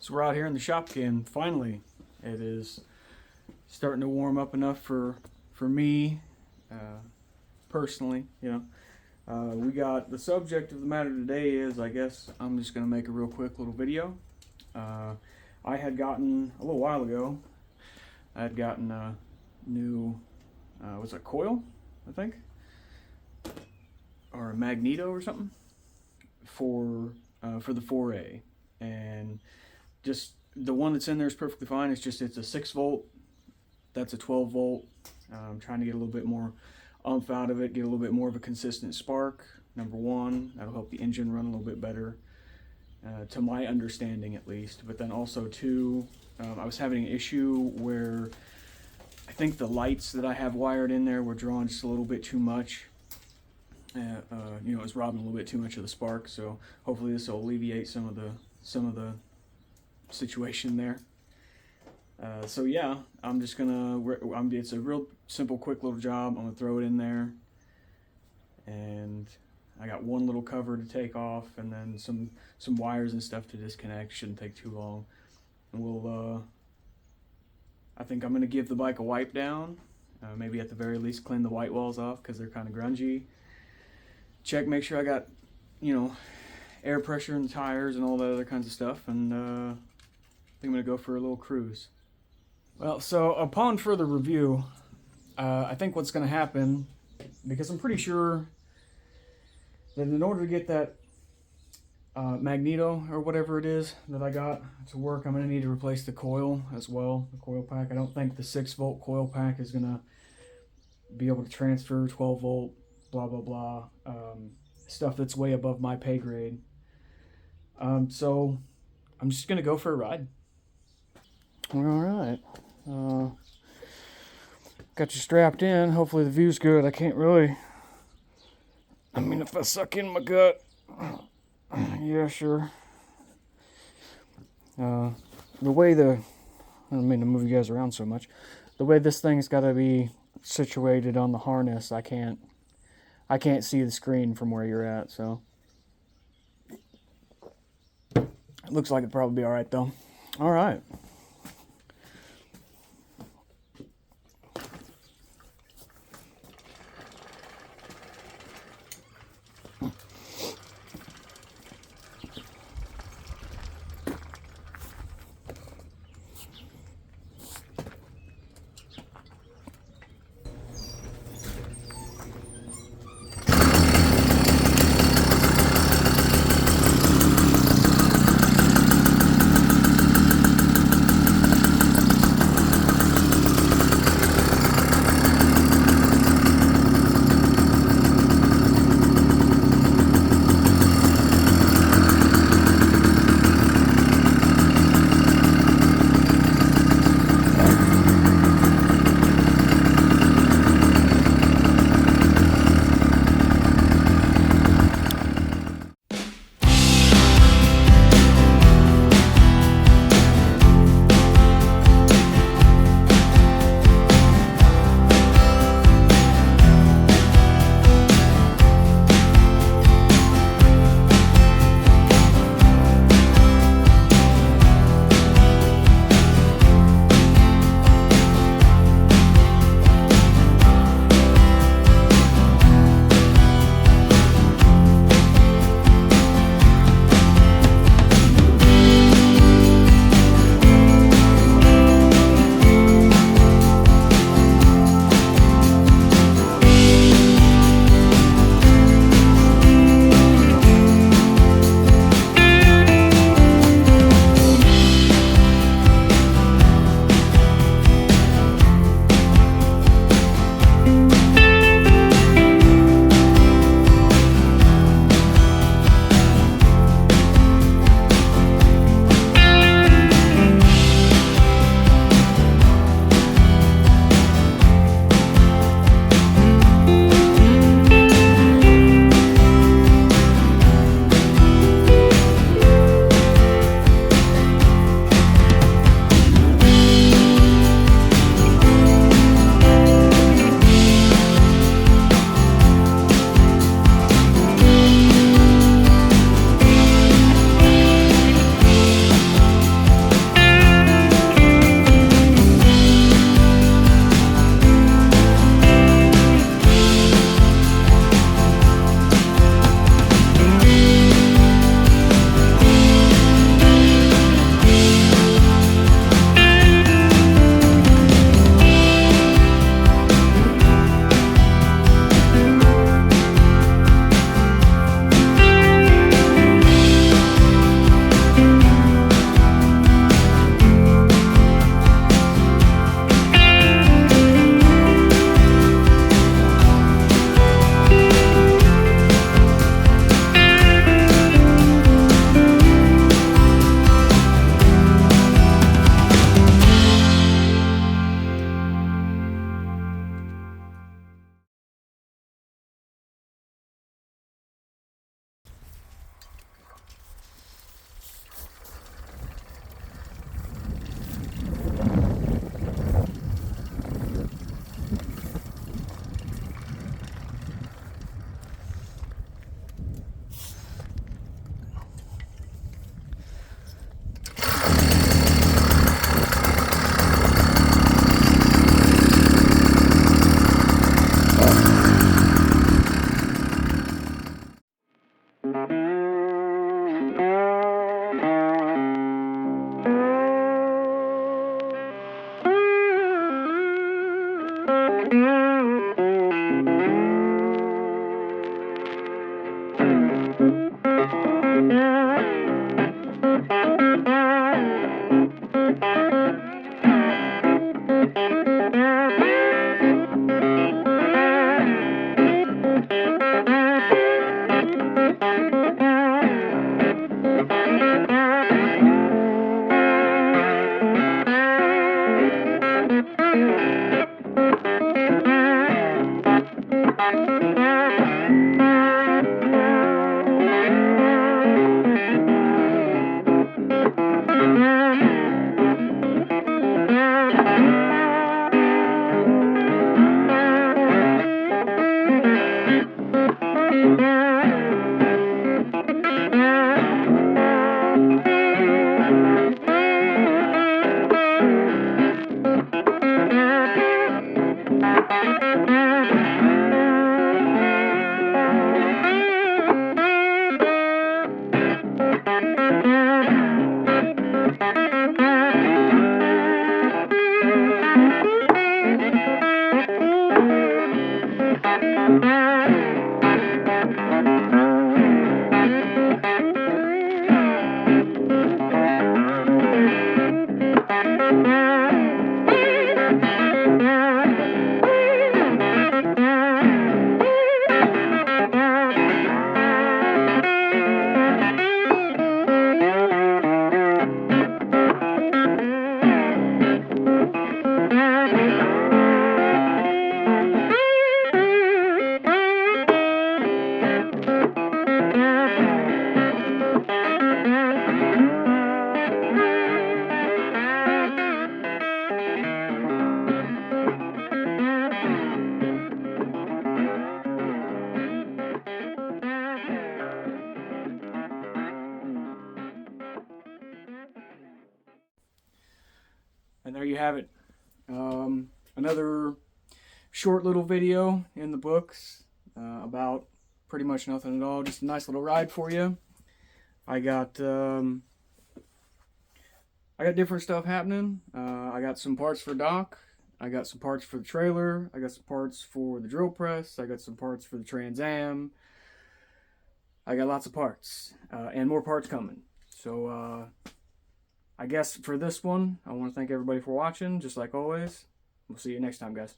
So we're out here in the shop again. Finally, it is starting to warm up enough for me, personally. We got the subject of the matter today is, I guess I'm just gonna make a real quick little video. I had gotten a little while ago. I had gotten a new, was it coil? I think, or a magneto or something for the 4A, and just the one that's in there is perfectly fine. It's a 6 volt. That's a 12 volt. I'm trying to get a little bit more oomph out of it, get a little bit more of a consistent spark. Number one, that'll help the engine run a little bit better, to my understanding at least. But then also two, I was having an issue where I think the lights that I have wired in there were drawing just a little bit too much. It was robbing a little bit too much of the spark. So hopefully this will alleviate some of the situation there. So yeah, I'm just gonna, it's a real simple, quick little job. I'm gonna throw it in there, and I got one little cover to take off, and then some wires and stuff to disconnect. Shouldn't take too long. And I think I'm gonna give the bike a wipe down. Maybe at the very least clean the white walls off because they're kind of grungy. Make sure I got, air pressure in the tires and all that other kinds of stuff, and I think I'm gonna go for a little cruise. Well, so upon further review, I think what's gonna happen, because I'm pretty sure that in order to get that magneto or whatever it is that I got to work, I'm gonna need to replace the coil as well, the coil pack. I don't think the 6 volt coil pack is gonna be able to transfer 12 volt, blah blah blah, stuff that's way above my pay grade. So I'm just gonna go for a ride. All right, got you strapped in. Hopefully the view's good. I can't really, if I suck in my gut, yeah, sure. The way I don't mean to move you guys around so much. The way this thing's got to be situated on the harness, I can't see the screen from where you're at, so it looks like it'd probably be all right though. All right. And there you have it. Another short little video in the books about pretty much nothing at all. Just a nice little ride for you. I got different stuff happening. I got some parts for Dohc. I got some parts for the trailer. I got some parts for the drill press. I got some parts for the Trans Am. I got lots of parts and more parts coming. So I guess for this one, I want to thank everybody for watching, just like always. We'll see you next time, guys.